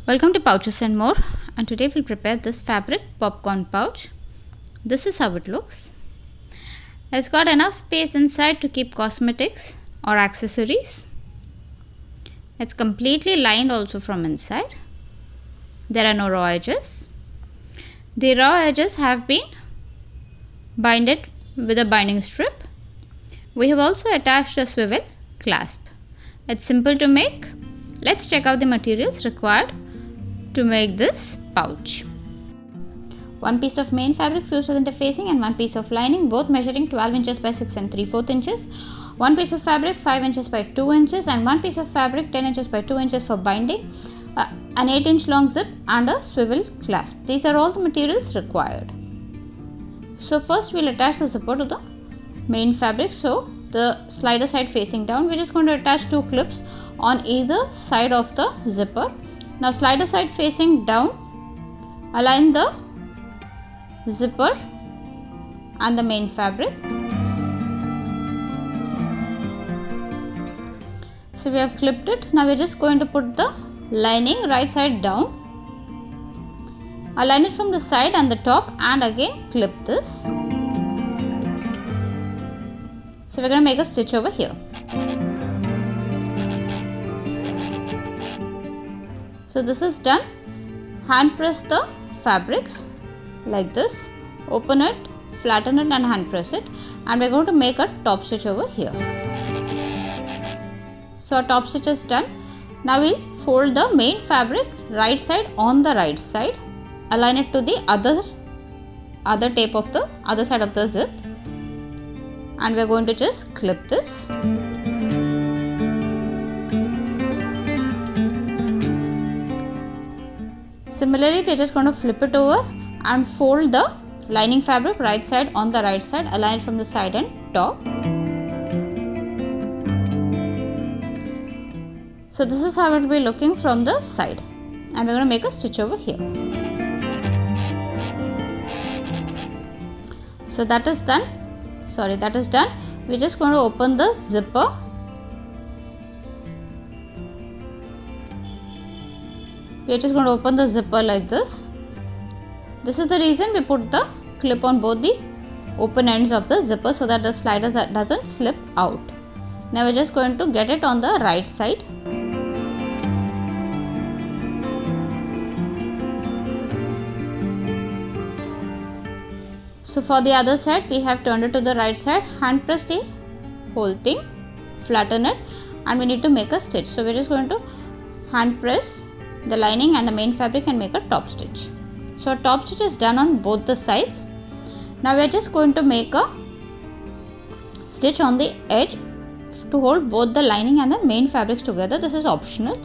Welcome to Pouches and More, and today we'll prepare this fabric popcorn pouch. This is how it looks. It's got enough space inside to keep cosmetics or accessories. It's completely lined also from inside. There are no raw edges. The raw edges have been binded with a binding strip. We have also attached a swivel clasp. It's simple to make. Let's check out the materials required to make this pouch. One piece of main fabric fused with interfacing and one piece of lining, both measuring 12 inches by 6 and 3/4 inches. One piece of fabric 5 inches by 2 inches and one piece of fabric 10 inches by 2 inches for binding, an 8-inch long zip and a swivel clasp. These are all the materials required. So first we'll attach the zipper to the main fabric. So the slider side facing down, we're just going to attach 2 clips on either side of the zipper. Now slider side facing down, align the zipper and the main fabric. So we have clipped it. Now we're just going to put the lining right side down, align it from the side and the top, and again clip this. So we're going to make a stitch over here. So this is done. Hand press the fabrics like this, open it, flatten it and hand press it, and we're going to make a top stitch over here. So our top stitch is done. Now we'll fold the main fabric right side on the right side, align it to the other tape of the other side of the zip, and we're going to just clip this. Similarly, we're just going to flip it over and fold the lining fabric right side on the right side, align it from the side and top. So this is how it will be looking from the side, and we're going to make a stitch over here. So that is done. We're just going to open the zipper. We are just going to open the zipper like this. This is the reason we put the clip on both the open ends of the zipper so that the slider doesn't slip out. Now we're just going to get it on the right side. So for the other side, we have turned it to the right side, hand press the whole thing, flatten it, and we need to make a stitch. So we're just going to hand press the lining and the main fabric and make a top stitch. So a top stitch is done on both the sides. Now we are just going to make a stitch on the edge to hold both the lining and the main fabrics together. This is optional.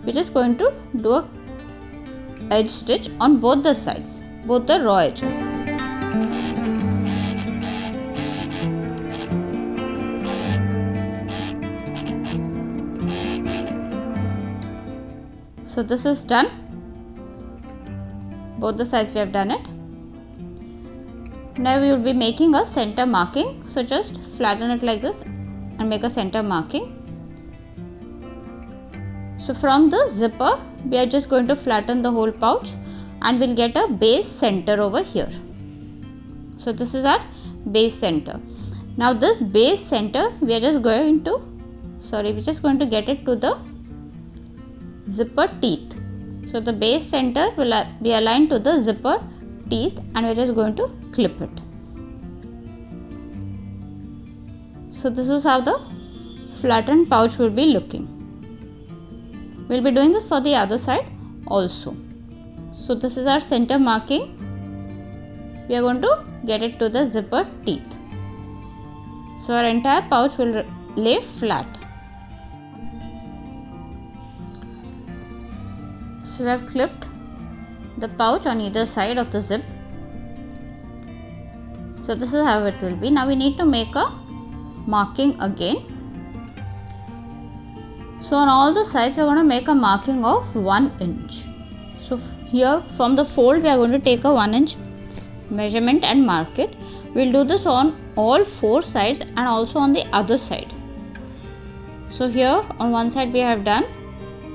We're just going to do a edge stitch on both the sides, both the raw edges. So this is done. Both the sides we have done it. Now we will be making a center marking. So just flatten it like this and make a center marking. So from the zipper, we are just going to flatten the whole pouch and we'll get a base center over here. So this is our base center. Now this base center, we're just going to get it to the zipper teeth. So the base center will be aligned to the zipper teeth and we're just going to clip it. So this is how the flattened pouch will be looking. We'll be doing this for the other side also. So this is our center marking. We are going to get it to the zipper teeth. So our entire pouch will lay flat. So we have clipped the pouch on either side of the zip. So this is how it will be. Now we need to make a marking again. So on all the sides we are going to make a marking of 1 inch. So here from the fold we are going to take a 1 inch measurement and mark it. We will do this on all 4 sides and also on the other side. So here on one side we have done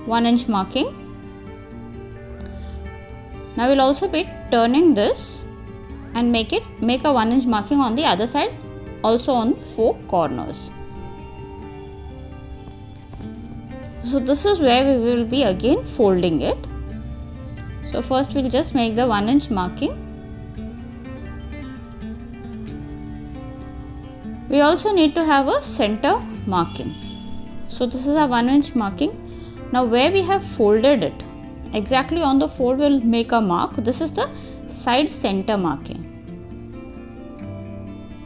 1 inch marking. Now we'll also be turning this and make a 1-inch marking on the other side, also on 4 corners. So this is where we will be again folding it. So first we'll just make the 1-inch marking. We also need to have a center marking. So this is our 1-inch marking. Now where we have folded it, exactly on the fold we'll make a mark. This is the side center marking.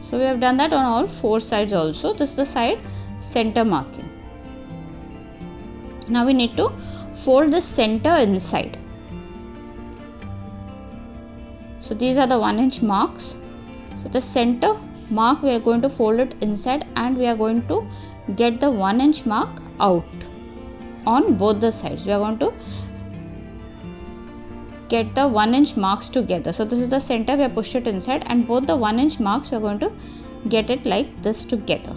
So we have done that on all 4 sides also. This is the side center marking. Now we need to fold the center inside. So these are the 1-inch marks. So the center mark we are going to fold it inside, and we are going to get the 1-inch mark out on both the sides. We are going to get the 1-inch marks together. So this is the center, we have pushed it inside, and both the 1-inch marks we are going to get it like this together.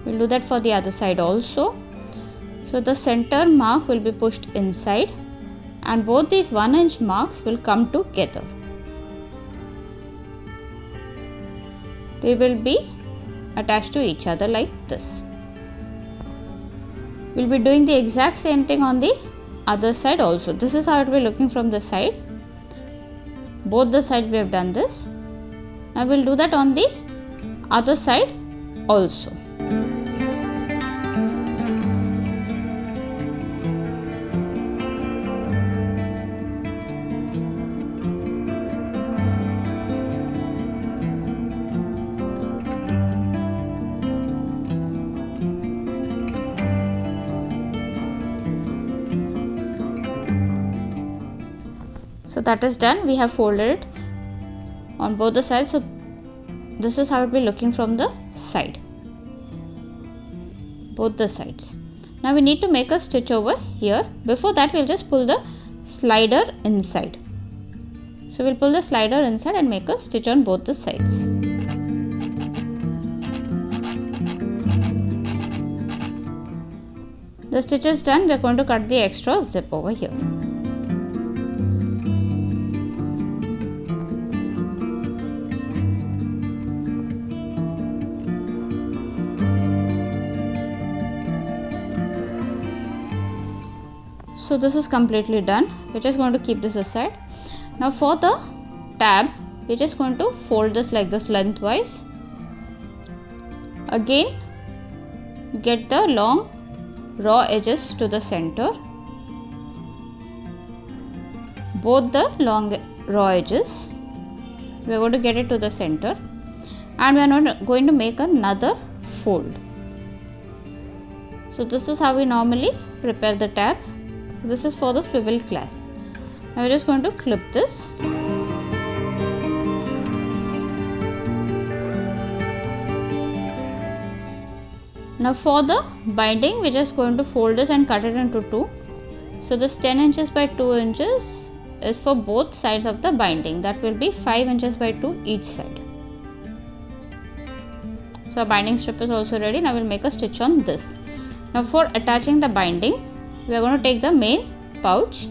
We'll do that for the other side also. So the center mark will be pushed inside, and both these 1-inch marks will come together. They will be attached to each other like this. We'll be doing the exact same thing on the other side also. This is how it will be looking from the side. Both the sides we have done this. Now we'll do that on the other side also. So that is done. We have folded it on both the sides. So this is how it will be looking from the side. Both the sides. Now we need to make a stitch over here. Before that we'll just pull the slider inside. So we'll pull the slider inside and make a stitch on both the sides. The stitch is done. We are going to cut the extra zip over here. So this is completely done. We're just going to keep this aside. Now for the tab, we're just going to fold this like this lengthwise. Again, get the long raw edges to the center. Both the long raw edges. We are going to get it to the center. And we are not going to make another fold. So this is how we normally prepare the tab. This is for the swivel clasp. Now we're just going to clip this. Now for the binding, we're just going to fold this and cut it into 2. So this 10 inches by 2 inches is for both sides of the binding. That will be 5 inches by 2 each side. So our binding strip is also ready. Now we'll make a stitch on this. Now for attaching the binding, we are going to take the main pouch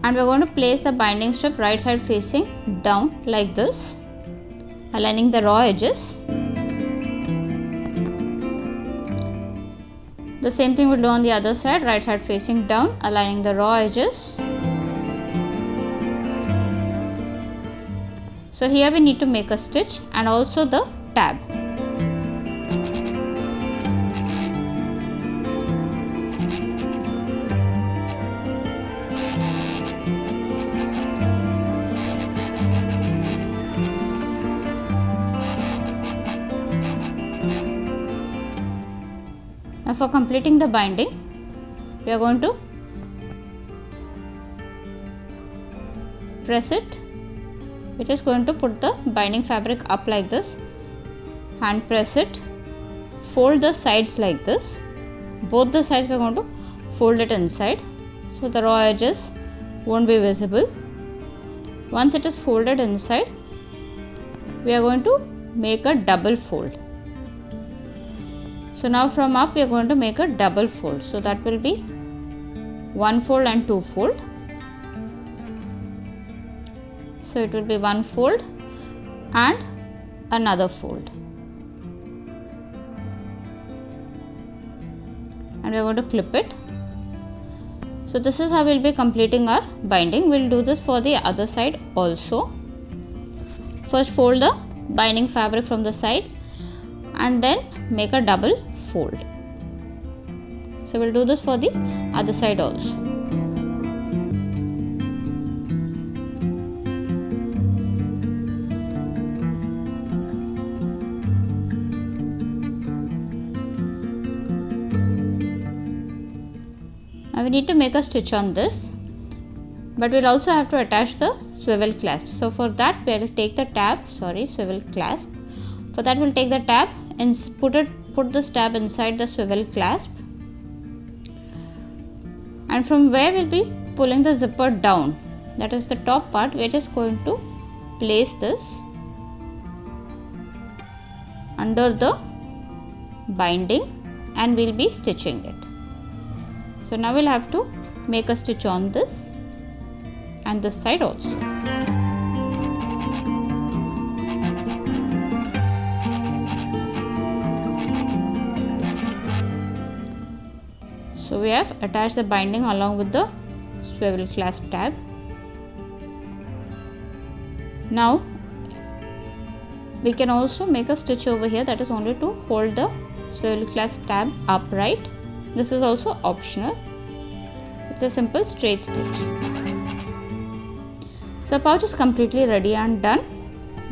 and we are going to place the binding strip right side facing down like this, aligning the raw edges. The same thing we'll do on the other side, right side facing down, aligning the raw edges. So here we need to make a stitch and also the tab. Now for completing the binding, we are going to press it. We're just going to put the binding fabric up like this, hand press it, fold the sides like this. Both the sides we are going to fold it inside, so the raw edges won't be visible. Once it is folded inside, we are going to make a double fold. So now from up we are going to make a double fold. So that will be 1 fold and 2 fold. So it will be 1 fold and another fold, and we are going to clip it. So this is how we will be completing our binding. We will do this for the other side also. First fold the binding fabric from the sides and then make a double fold. So we will do this for the other side also. Now we need to make a stitch on this, but we'll also have to attach the swivel clasp. So for that we'll take the tab, swivel clasp. For that we'll take the tab and put this tab inside the swivel clasp, and from where we'll be pulling the zipper down, that is the top part, we're just going to place this under the binding and we'll be stitching it. So now we'll have to make a stitch on this and this side also. So we have attached the binding along with the swivel clasp tab. Now we can also make a stitch over here, that is only to hold the swivel clasp tab upright. This is also optional. It's a simple straight stitch. So pouch is completely ready and done.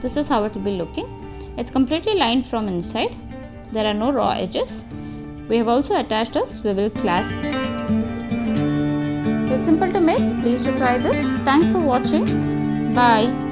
This is how it will be looking. It's completely lined from inside. There are no raw edges. We have also attached a swivel clasp. It's simple to make. Please do try this. Thanks for watching. Bye.